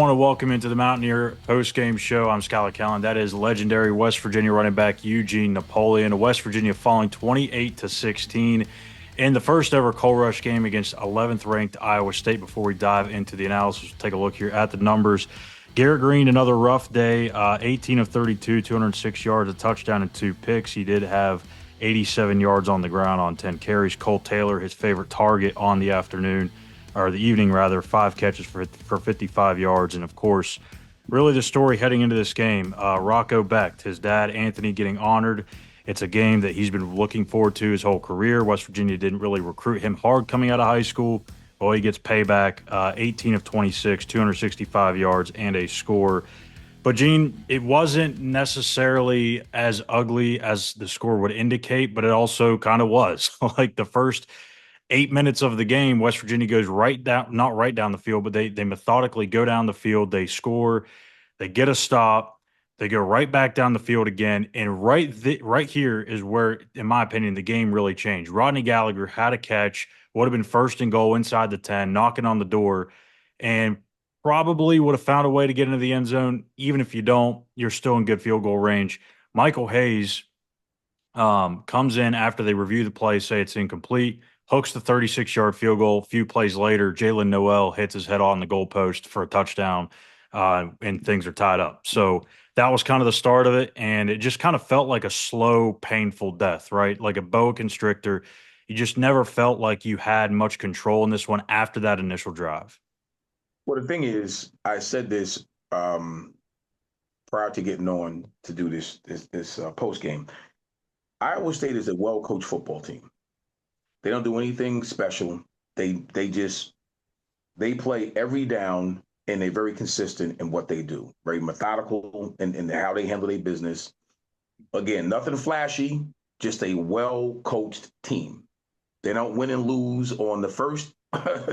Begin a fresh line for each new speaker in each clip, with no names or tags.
want to welcome into the Mountaineer post-game show. I'm Schuyler Callihan. That is legendary West Virginia running back Eugene Napoleon. West Virginia falling 28-16 in the first ever Coal Rush game against 11th ranked Iowa State. Before we dive into the analysis, we'll take a look here at the numbers. Garrett Green, another rough day, 18 of 32, 206 yards, a touchdown, and 2 picks. He did have 87 yards on the ground on 10 carries. Cole Taylor, his favorite target on the afternoon, or the evening rather, 5 catches for 55 yards. And of course, really the story heading into this game, Rocco Becht, his dad Anthony, getting honored. It's a game that he's been looking forward to his whole career. West Virginia didn't really recruit him hard coming out of high school. Well, he gets payback, 18 of 26, 265 yards, and a score. But, Gene, it wasn't necessarily as ugly as the score would indicate, but it also kind of was. Like the first 8 minutes of the game, West Virginia goes right down, not right down the field, but they methodically go down the field. They score, they get a stop, they go right back down the field again. And right here is where, in my opinion, the game really changed. Rodney Gallagher had a catch, would have been first and goal inside the 10, knocking on the door, and probably would have found a way to get into the end zone. Even if you don't, you're still in good field goal range. Michael Hayes comes in after they review the play, say it's incomplete, hooks the 36-yard field goal. A few plays later, Jalen Noel hits his head on the goalpost for a touchdown, and things are tied up. So that was kind of the start of it, and it just kind of felt like a slow, painful death, right? Like a boa constrictor. You just never felt like you had much control in this one after that initial drive.
Well, the thing is, I said this prior to getting on to do this post game. Iowa State is a well coached football team. They don't do anything special. They play every down, and they're very consistent in what they do. Very methodical in how they handle their business. Again, nothing flashy, just a well coached team. They don't win and lose on the first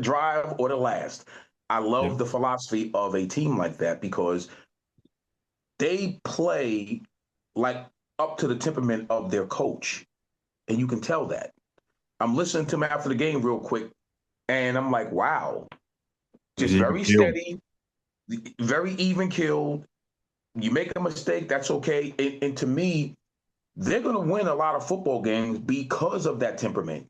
drive or the last. I love the philosophy of a team like that because they play like up to the temperament of their coach. And you can tell that. I'm listening to him after the game real quick, and I'm like, wow, just very steady, very even killed. You make a mistake, that's okay. And to me, they're going to win a lot of football games because of that temperament,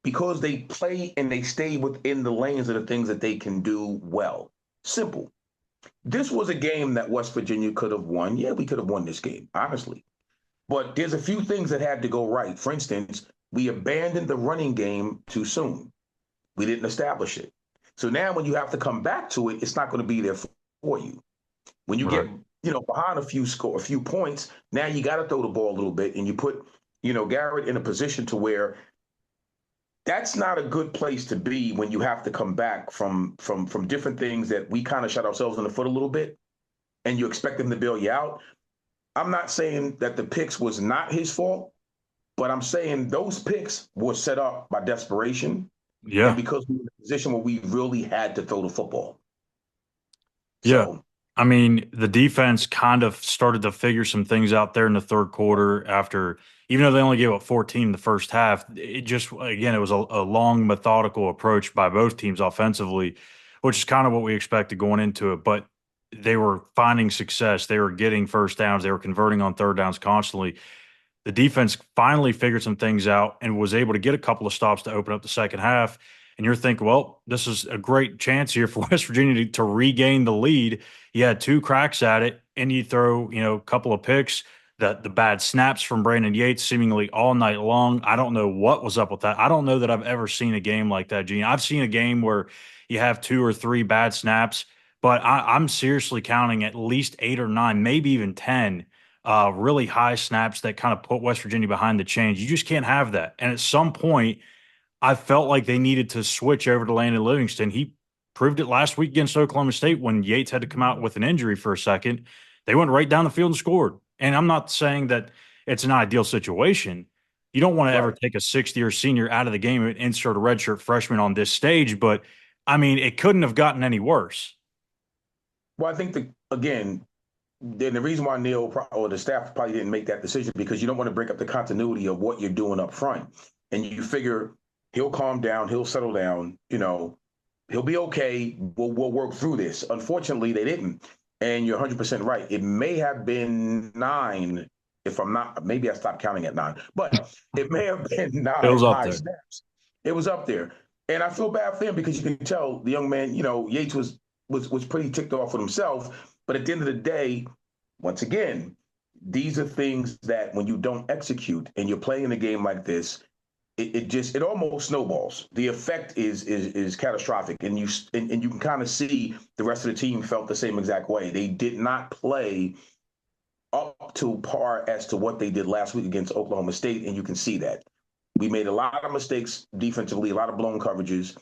because they play and they stay within the lanes of the things that they can do well. Simple. This was a game that West Virginia could have won. Yeah, we could have won this game, honestly. But there's a few things that had to go right. For instance, we abandoned the running game too soon. We didn't establish it. So now when you have to come back to it, it's not going to be there for you. When you get, behind a few points, now you got to throw the ball a little bit, and you put, Garrett in a position to where that's not a good place to be when you have to come back from different things that we kind of shot ourselves in the foot a little bit, and you expect them to bail you out. I'm not saying that the picks was not his fault, but I'm saying those picks were set up by desperation.
Yeah.
And because we were in a position where we really had to throw the football.
Yeah.
So,
I mean, the defense kind of started to figure some things out there in the third quarter after, even though they only gave up 14 in the first half, it just, again, it was a long, methodical approach by both teams offensively, which is kind of what we expected going into it. But they were finding success. They were getting first downs. They were converting on third downs constantly. The defense finally figured some things out and was able to get a couple of stops to open up the second half. And you're thinking, well, this is a great chance here for West Virginia to regain the lead. You had 2 cracks at it, and you throw, a couple of picks. The bad snaps from Brandon Yates seemingly all night long. I don't know what was up with that. I don't know that I've ever seen a game like that, Gene. I've seen a game where you have 2 or 3 bad snaps, but I'm seriously counting at least 8 or 9, maybe even 10 really high snaps that kind of put West Virginia behind the chains. You just can't have that. And at some point, I felt like they needed to switch over to Landon Livingston. He proved it last week against Oklahoma State when Yates had to come out with an injury for a second. They went right down the field and scored. And I'm not saying that it's an ideal situation. You don't want to ever take a 6th-year senior out of the game and insert a redshirt freshman on this stage, but, I mean, it couldn't have gotten any worse.
Well, I think, again, then the reason why Neil or the staff probably didn't make that decision because you don't want to break up the continuity of what you're doing up front. And you figure he'll calm down, he'll settle down, He'll be okay. We'll work through this. Unfortunately, they didn't. And you're 100% right. It may have been 9, if I'm not, maybe I stopped counting at 9, but it may have been
It was
nine
up
high
there.
snaps. It was up there. And I feel bad for him because you can tell the young man, Yates was pretty ticked off with himself. But at the end of the day, once again, these are things that when you don't execute and you're playing a game like this, it almost snowballs. The effect is catastrophic, and you can kind of see the rest of the team felt the same exact way. They did not play up to par as to what they did last week against Oklahoma State, and you can see that. We made a lot of mistakes defensively, a lot of blown coverages.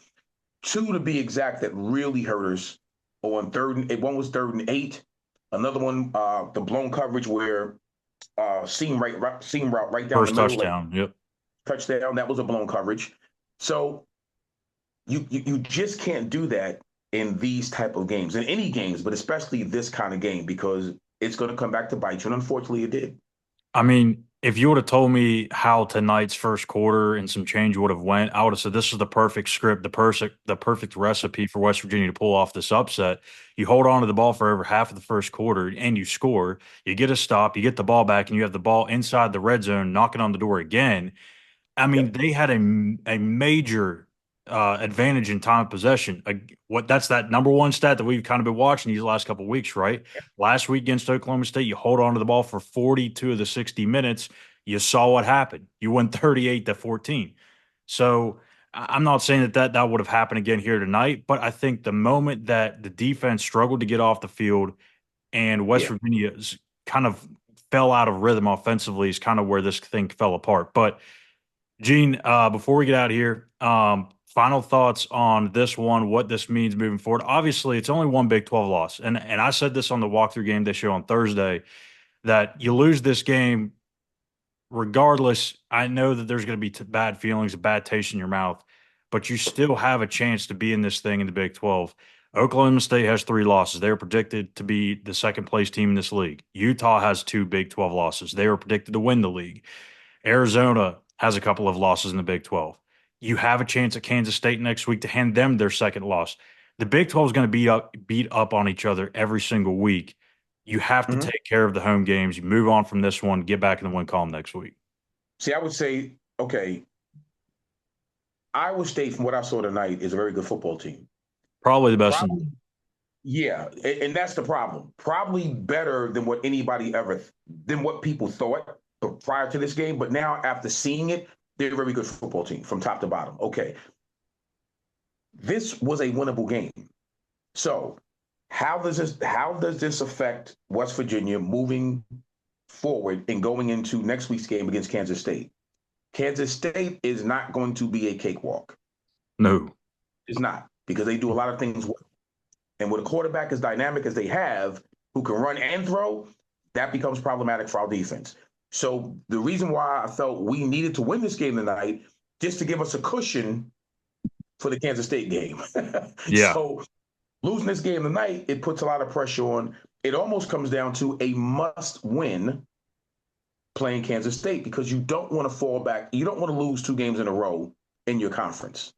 2 to be exact that really hurt us on one was 3rd and 8. Another one, the blown coverage where seam route right down the
First
middle, like
touchdown. Yep.
touchdown. That was a blown coverage. So you just can't do that in these type of games, in any games, but especially this kind of game, because it's going to come back to bite you. And unfortunately, it did.
I mean, if you would have told me how tonight's first quarter and some change would have went, I would have said this is the perfect script, the perfect recipe for West Virginia to pull off this upset. You hold on to the ball for over half of the first quarter and you score. You get a stop, you get the ball back, and you have the ball inside the red zone, knocking on the door again. I mean,
Yep.
they had a major advantage in time of possession. That's that number one stat that we've kind of been watching these last couple of weeks, right? Last week against Oklahoma State, you hold on to the ball for 42 of the 60 minutes. You saw what happened. You won 38-14. So I'm not saying that would have happened again here tonight, but I think the moment that the defense struggled to get off the field and West
Yeah.
Virginia's kind of fell out of rhythm offensively is kind of where this thing fell apart. But Gene, before we get out of here, final thoughts on this one, what this means moving forward. Obviously, it's only one Big 12 loss. And I said this on the walkthrough game they show on Thursday, that you lose this game regardless. I know that there's going to be bad feelings, a bad taste in your mouth, but you still have a chance to be in this thing in the Big 12. Oklahoma State has 3 losses. They are predicted to be the second place team in this league. Utah has 2 Big 12 losses. They were predicted to win the league. Arizona has a couple of losses in the Big 12. You have a chance at Kansas State next week to hand them their second loss. The Big 12 is going to beat up on each other every single week. You have to
Mhm.
take care of the home games. You move on from this one, get back in the win column next week.
See, I would say, okay, Iowa State, from what I saw tonight, is a very good football team.
Probably the best.
Probably, yeah, and that's the problem. Probably better than than what people thought prior to this game. But now, after seeing it, they're a very good football team from top to bottom. Okay, this was a winnable game. So, how does this affect West Virginia moving forward and going into next week's game against Kansas State? Kansas State is not going to be a cakewalk.
No.
It's not, because they do a lot of things well. And with a quarterback as dynamic as they have, who can run and throw, that becomes problematic for our defense. So the reason why I felt we needed to win this game tonight, just to give us a cushion for the Kansas State game.
Yeah.
So losing this game tonight, it puts a lot of pressure on. It almost comes down to a must win playing Kansas State, because you don't want to fall back. You don't want to lose 2 games in a row in your conference.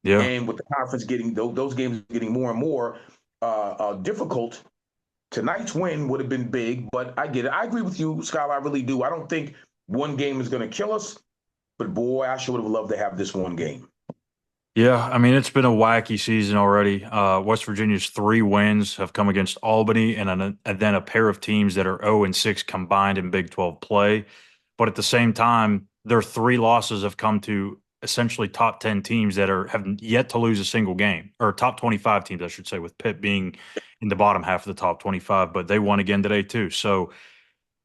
Yeah.
And with the conference getting those games getting more and more difficult, tonight's win would have been big. But I get it. I agree with you, Schuyler. I really do. I don't think one game is going to kill us. But boy, I sure would have loved to have this one game.
Yeah, I mean, it's been a wacky season already. West Virginia's 3 wins have come against Albany and then a pair of teams that are 0-6 combined in Big 12 play. But at the same time, their 3 losses have come to essentially top 10 teams that have yet to lose a single game, or top 25 teams, I should say, with Pitt being in the bottom half of the top 25. But they won again today too. So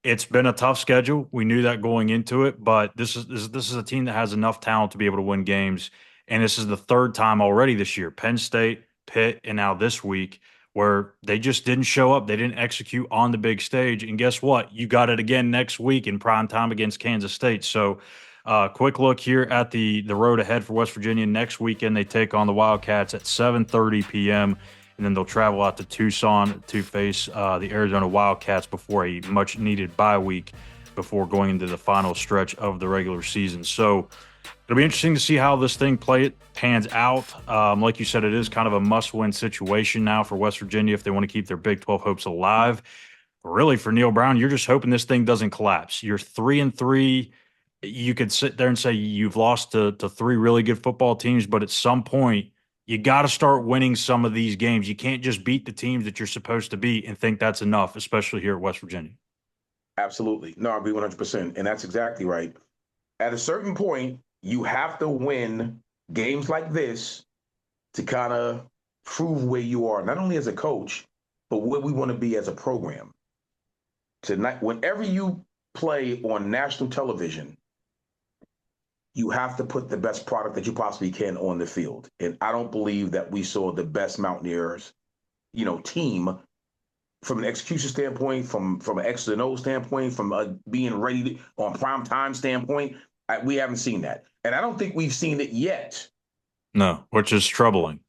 it's been a tough schedule. We knew that going into it, but this is a team that has enough talent to be able to win games. And this is the 3rd time already this year. Penn State, Pitt, and now this week, where they just didn't show up. They didn't execute on the big stage. And guess what? You got it again next week in prime time against Kansas State. So quick look here at the road ahead for West Virginia. Next weekend, they take on the Wildcats at 7:30 p.m., and then they'll travel out to Tucson to face the Arizona Wildcats before a much-needed bye week before going into the final stretch of the regular season. So It'll be interesting to see how this thing pans out. Like you said, it is kind of a must-win situation now for West Virginia if they want to keep their Big 12 hopes alive. Really, for Neil Brown, you're just hoping this thing doesn't collapse. You're 3-3. You could sit there and say you've lost to three really good football teams, but at some point, you got to start winning some of these games. You can't just beat the teams that you're supposed to beat and think that's enough, especially here at West Virginia.
Absolutely. No, I agree 100%. And that's exactly right. At a certain point, you have to win games like this to kind of prove where you are, not only as a coach, but where we want to be as a program. Tonight, whenever you play on national television, you have to put the best product that you possibly can on the field. And I don't believe that we saw the best Mountaineers, team from an execution standpoint, from an X and O standpoint, from being ready on prime time standpoint. We haven't seen that. And I don't think we've seen it yet.
No, which is troubling.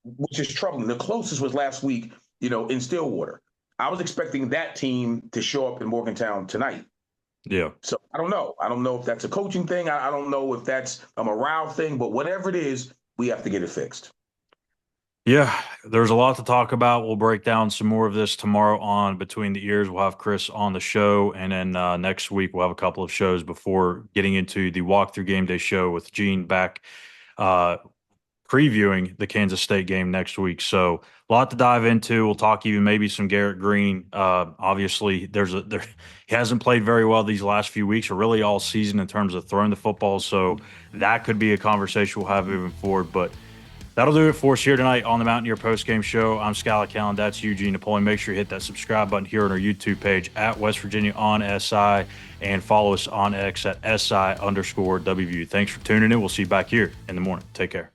Which is troubling. The closest was last week, in Stillwater. I was expecting that team to show up in Morgantown tonight.
Yeah.
So I don't know. I don't know if that's a coaching thing. I don't know if that's a morale thing, but whatever it is, we have to get it fixed.
Yeah, there's a lot to talk about. We'll break down some more of this tomorrow on Between the Ears. We'll have Chris on the show, and then next week we'll have a couple of shows before getting into the walkthrough game day show with Gene back previewing the Kansas State game next week. So a lot to dive into. We'll talk even maybe some Garrett Green. Obviously, he hasn't played very well these last few weeks or really all season in terms of throwing the football. So that could be a conversation we'll have moving forward. But that'll do it for us here tonight on the Mountaineer Postgame Show. I'm Callihan. That's Eugene, Napoleon. Make sure you hit that subscribe button here on our YouTube page at West Virginia on SI and follow us on X at SI_WVU. Thanks for tuning in. We'll see you back here in the morning. Take care.